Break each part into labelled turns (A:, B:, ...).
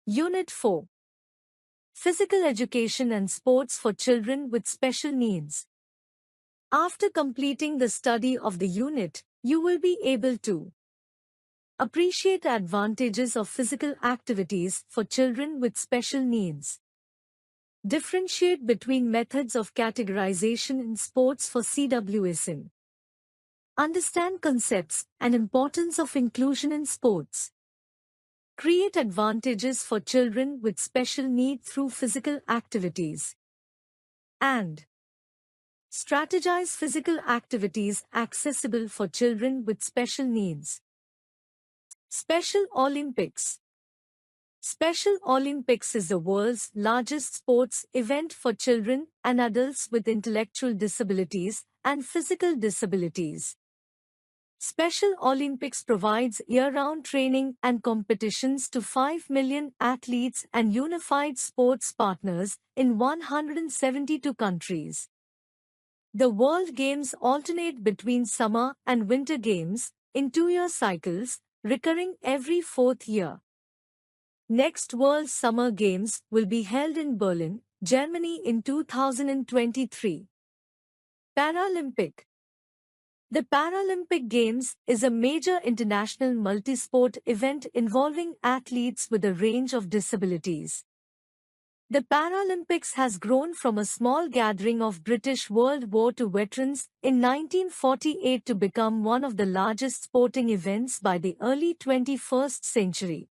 A: Unit 4. Physical Education and Sports for Children with Special Needs. After completing the study of the unit, you will be able to appreciate the advantages of physical activities for children with special needs. Differentiate between methods of categorization in sports for CWSN. Understand concepts and importance of inclusion in sports. Create advantages for children with special need through physical activities. And strategize physical activities accessible for children with special needs. Special Olympics. Special Olympics is the world's largest sports event for children and adults with intellectual disabilities and physical disabilities. Special Olympics provides year-round training and competitions to 5 million athletes and unified sports partners in 172 countries. The World Games alternate between summer and winter games in 2-year cycles, recurring every 4th year. Next World Summer Games will be held in Berlin, Germany in 2023. Paralympic. The Paralympic Games is a major international multi-sport event involving athletes with a range of disabilities. The Paralympics has grown from a small gathering of British World War II veterans in 1948 to become one of the largest sporting events by the early 21st century.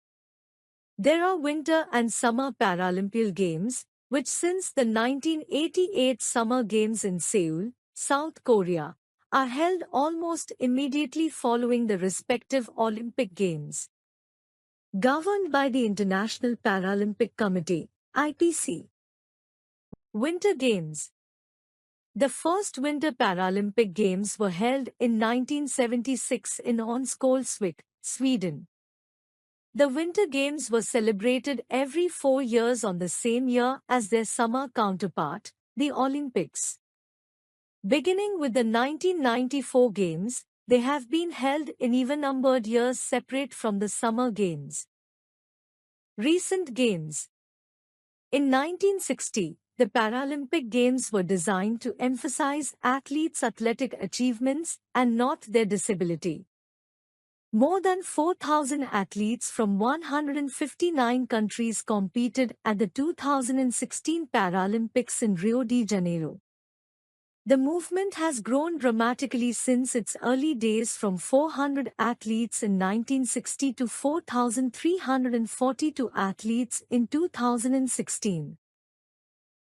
A: There are Winter and Summer Paralympic Games, which since the 1988 Summer Games in Seoul, South Korea, are held almost immediately following the respective Olympic Games. Governed by the International Paralympic Committee, IPC. Winter Games. The first Winter Paralympic Games were held in 1976 in Onskolsvik, Sweden. The Winter Games were celebrated every 4 years on the same year as their summer counterpart, the Olympics. Beginning with the 1994 Games, they have been held in even-numbered years separate from the Summer Games. Recent Games. In 1960, the Paralympic Games were designed to emphasize athletes' athletic achievements and not their disability. More than 4,000 athletes from 159 countries competed at the 2016 Paralympics in Rio de Janeiro. The movement has grown dramatically since its early days from 400 athletes in 1960 to 4,342 athletes in 2016.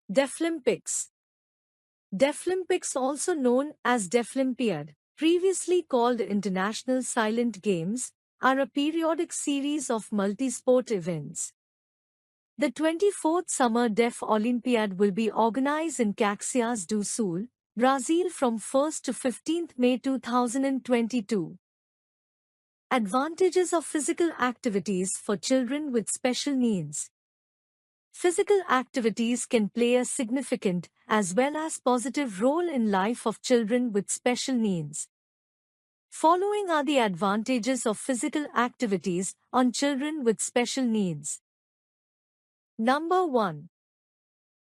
A: Deaflympics. Deaflympics, also known as Deaflympiad, previously called International Silent Games, are a periodic series of multi-sport events. The 24th Summer Deaf Olympiad will be organized in Caxias do Sul, Brazil from 1st to 15th May 2022. Advantages of physical activities for children with special needs. Physical activities can play a significant as well as positive role in life of children with special needs. Following are the advantages of physical activities on children with special needs. Number 1.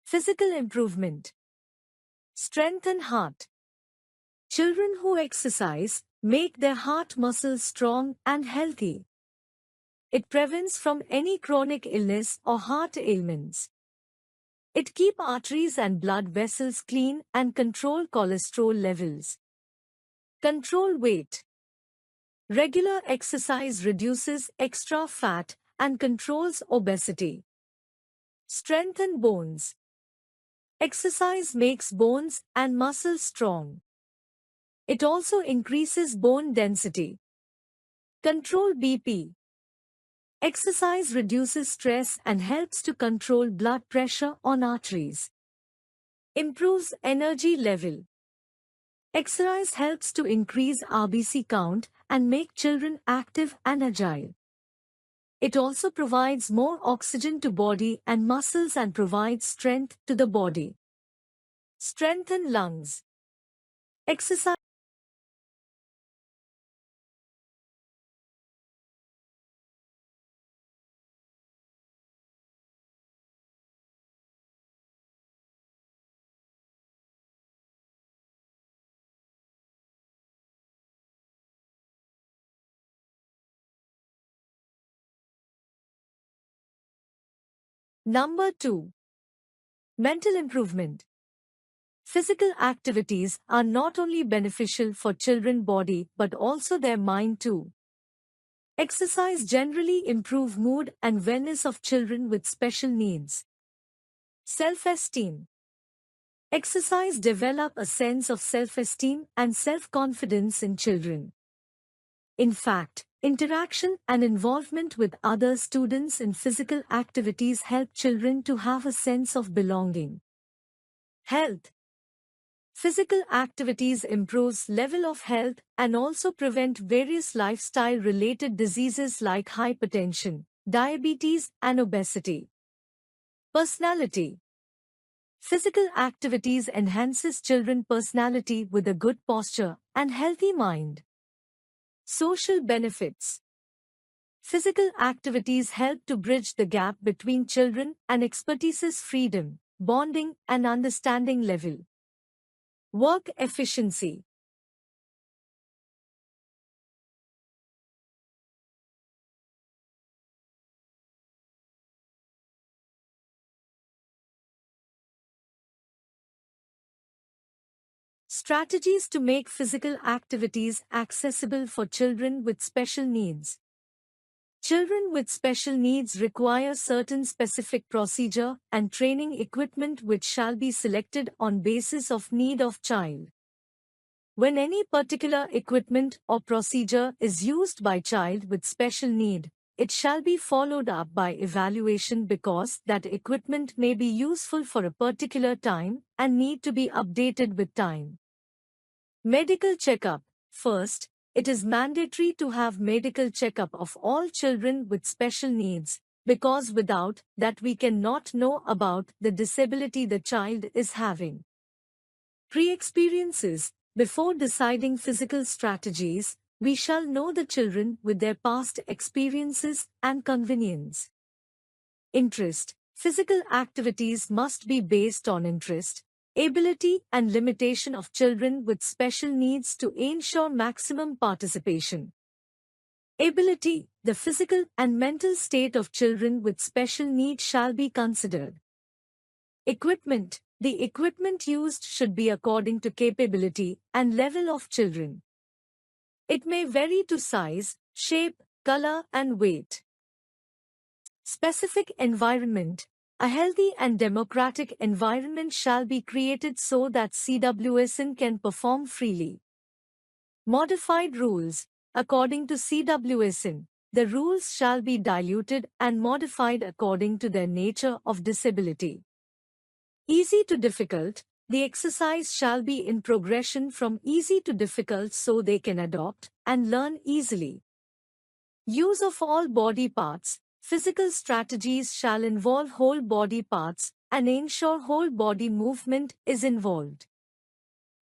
A: Physical improvement. Strengthen heart. Children who exercise make their heart muscles strong and healthy. It prevents from any chronic illness or heart ailments. It keeps arteries and blood vessels clean and control cholesterol levels. Control weight. Regular exercise reduces extra fat and controls obesity. Strengthen bones. Exercise makes bones and muscles strong. It also increases bone density. Control BP. Exercise reduces stress and helps to control blood pressure on arteries. Improves energy level. Exercise helps to increase RBC count and make children active and agile. It also provides more oxygen to body and muscles and provides strength to the body. Strengthen lungs. Exercise Number 2. Mental improvement. Physical activities are not only beneficial for children's body but also their mind too. Exercise generally improve mood and wellness of children with special needs. Self-esteem. Exercise develop a sense of self-esteem and self-confidence in children. In fact, interaction and involvement with other students in physical activities help children to have a sense of belonging. Health. Physical activities improves level of health and also prevent various lifestyle-related diseases like hypertension, diabetes and obesity. Personality. Physical activities enhances children's personality with a good posture and healthy mind. Social benefits. Physical activities help to bridge the gap between children and expertise's freedom, bonding and understanding level. Work efficiency. Strategies to make physical activities accessible for children with special needs. Children with special needs require certain specific procedure and training equipment which shall be selected on basis of need of child. When any particular equipment or procedure is used by child with special need, it shall be followed up by evaluation because that equipment may be useful for a particular time and need to be updated with time. Medical checkup. First, it is mandatory to have medical checkup of all children with special needs, because without that we cannot know about the disability the child is having. Pre-experiences. Before deciding physical strategies, we shall know the children with their past experiences and convenience. Interest. Physical activities must be based on interest, ability and limitation of children with special needs to ensure maximum participation. Ability. The physical and mental state of children with special needs shall be considered. Equipment. The equipment used should be according to capability and level of children. It may vary to size, shape, color and weight. Specific environment. A healthy and democratic environment shall be created so that CWSN can perform freely. Modified rules. According to CWSN, the rules shall be diluted and modified according to their nature of disability. Easy to difficult. The exercise shall be in progression from easy to difficult so they can adopt and learn easily. Use of all body parts. Physical strategies shall involve whole body parts and ensure whole body movement is involved.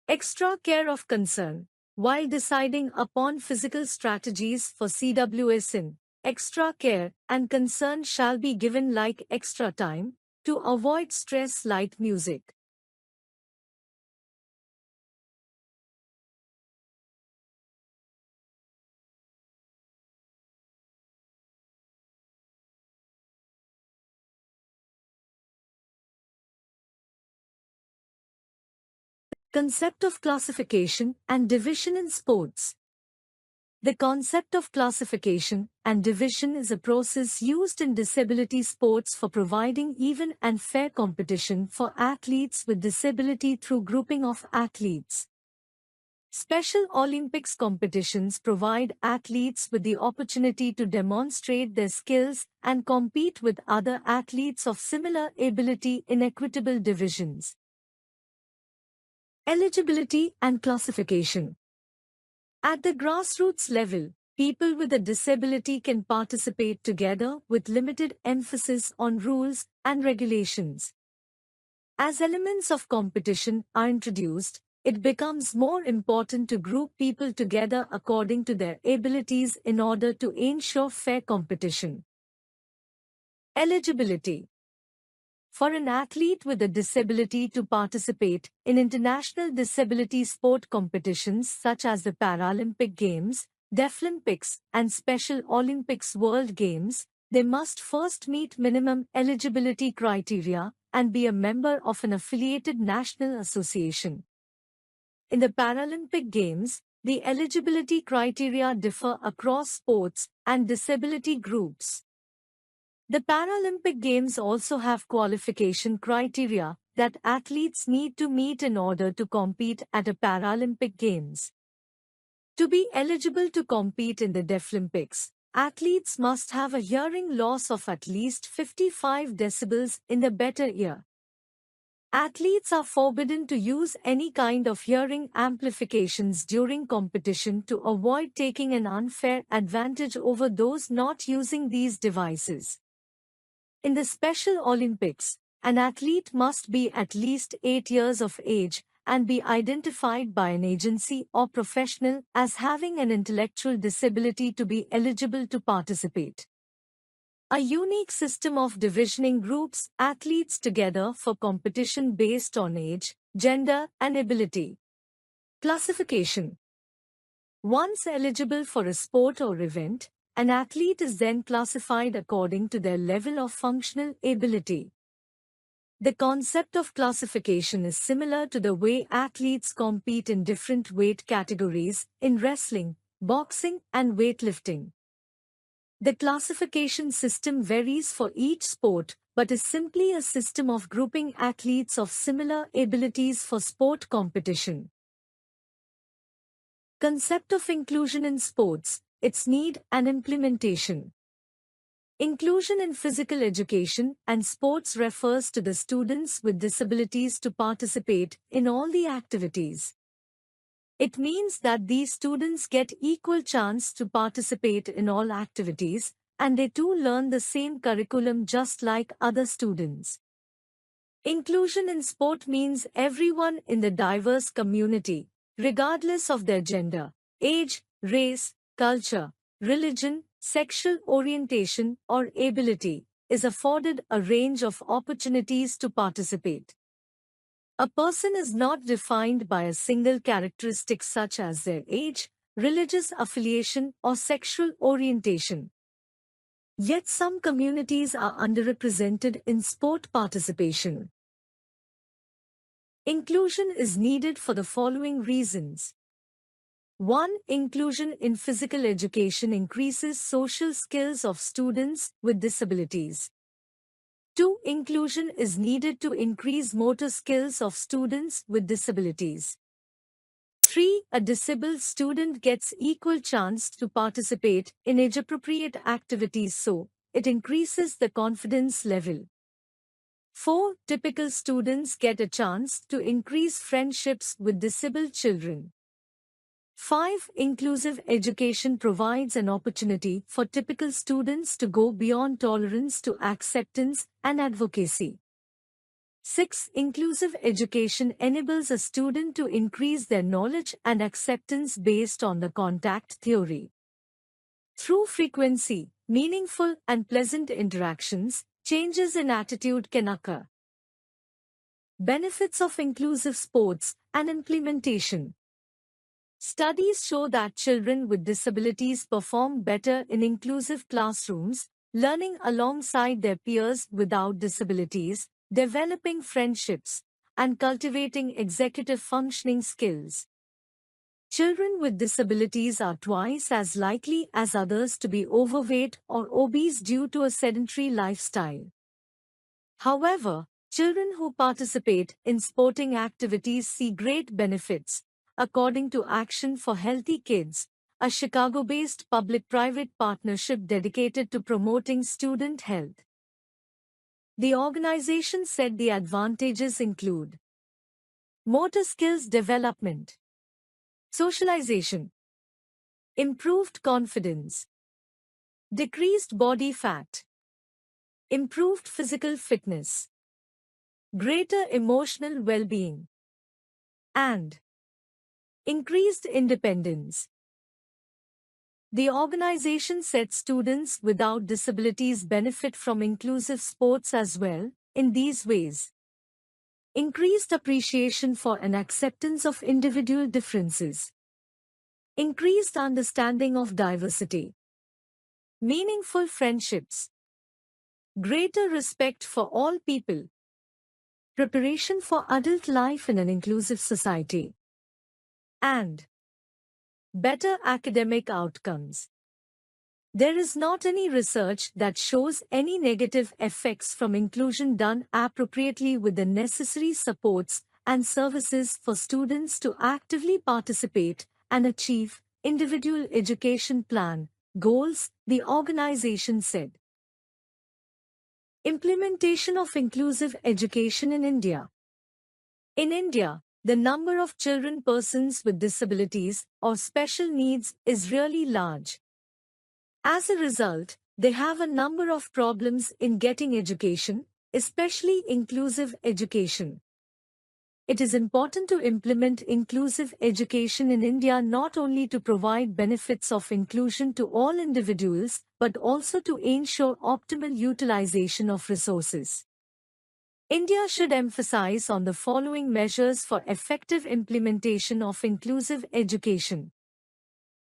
A: Extra care of concern. While deciding upon physical strategies for CWSN, extra care and concern shall be given like extra time to avoid stress light music. Concept of classification and division in sports. The concept of classification and division is a process used in disability sports for providing even and fair competition for athletes with disability through grouping of athletes. Special Olympics competitions provide athletes with the opportunity to demonstrate their skills and compete with other athletes of similar ability in equitable divisions. Eligibility and classification. At the grassroots level, people with a disability can participate together with limited emphasis on rules and regulations. As elements of competition are introduced, it becomes more important to group people together according to their abilities in order to ensure fair competition. Eligibility. For an athlete with a disability to participate in international disability sport competitions such as the Paralympic Games, Deaflympics, and Special Olympics World Games, they must first meet minimum eligibility criteria and be a member of an affiliated national association. In the Paralympic Games, the eligibility criteria differ across sports and disability groups. The Paralympic Games also have qualification criteria that athletes need to meet in order to compete at a Paralympic Games. To be eligible to compete in the Deaflympics, athletes must have a hearing loss of at least 55 decibels in the better ear. Athletes are forbidden to use any kind of hearing amplifications during competition to avoid taking an unfair advantage over those not using these devices. In the Special Olympics, an athlete must be at least 8 years of age and be identified by an agency or professional as having an intellectual disability to be eligible to participate. A unique system of divisioning groups athletes together for competition based on age, gender, and ability. Classification. Once eligible for a sport or event, an athlete is then classified according to their level of functional ability. The concept of classification is similar to the way athletes compete in different weight categories in wrestling, boxing, and weightlifting. The classification system varies for each sport, but is simply a system of grouping athletes of similar abilities for sport competition. Concept of inclusion in sports, its need and implementation. Inclusion in physical education and sports refers to the students with disabilities to participate in all the activities. It means that these students get equal chance to participate in all activities, and they too learn the same curriculum just like other students. Inclusion in sport means everyone in the diverse community, regardless of their gender, age, race, culture, religion, sexual orientation, or ability, is afforded a range of opportunities to participate. A person is not defined by a single characteristic such as their age, religious affiliation, or sexual orientation. Yet some communities are underrepresented in sport participation. Inclusion is needed for the following reasons. 1. Inclusion in physical education increases social skills of students with disabilities. 2. Inclusion is needed to increase motor skills of students with disabilities. 3. A disabled student gets equal chance to participate in age-appropriate activities, so it increases the confidence level. 4. Typical students get a chance to increase friendships with disabled children. 5. Inclusive education provides an opportunity for typical students to go beyond tolerance to acceptance and advocacy. 6. Inclusive education enables a student to increase their knowledge and acceptance based on the contact theory. Through frequency, meaningful and pleasant interactions, changes in attitude can occur. Benefits of inclusive sports and implementation. Studies show that children with disabilities perform better in inclusive classrooms, learning alongside their peers without disabilities, developing friendships, and cultivating executive functioning skills. Children with disabilities are twice as likely as others to be overweight or obese due to a sedentary lifestyle. However, children who participate in sporting activities see great benefits, according to Action for Healthy Kids, a Chicago-based public-private partnership dedicated to promoting student health. The organization said the advantages include motor skills development, socialization, improved confidence, decreased body fat, improved physical fitness, greater emotional well-being, and increased independence. The organization said students without disabilities benefit from inclusive sports as well, in these ways. Increased appreciation for and acceptance of individual differences. Increased understanding of diversity. Meaningful friendships. greater respect for all people, preparation for adult life in an inclusive society, and better academic outcomes. There is not any research that shows any negative effects from inclusion done appropriately with the necessary supports and services for students to actively participate and achieve individual education plan goals, the organization said. Implementation of inclusive education in India. In India, the number of persons with disabilities or special needs is really large. As a result, they have a number of problems in getting education, especially inclusive education. It is important to implement inclusive education in India not only to provide benefits of inclusion to all individuals, but also to ensure optimal utilization of resources. India should emphasize on the following measures for effective implementation of inclusive education.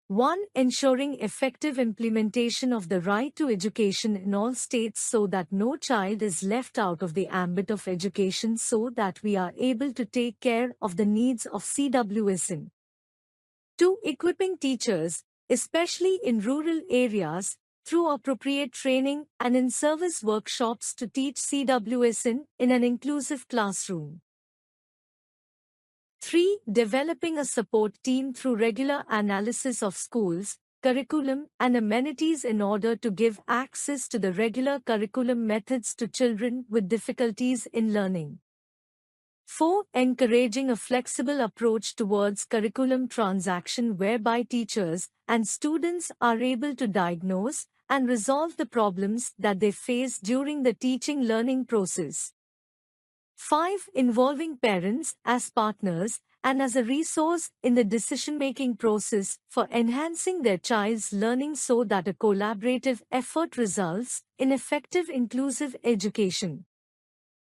A: 1. Ensuring effective implementation of the right to education in all states so that no child is left out of the ambit of education so that we are able to take care of the needs of CWSN. 2. Equipping teachers, especially in rural areas, through appropriate training and in-service workshops to teach CWSN in an inclusive classroom. 3. Developing a support team through regular analysis of schools, curriculum and amenities in order to give access to the regular curriculum methods to children with difficulties in learning. 4. Encouraging a flexible approach towards curriculum transaction whereby teachers and students are able to diagnose and resolve the problems that they face during the teaching-learning process. 5. Involving parents as partners and as a resource in the decision-making process for enhancing their child's learning so that a collaborative effort results in effective inclusive education.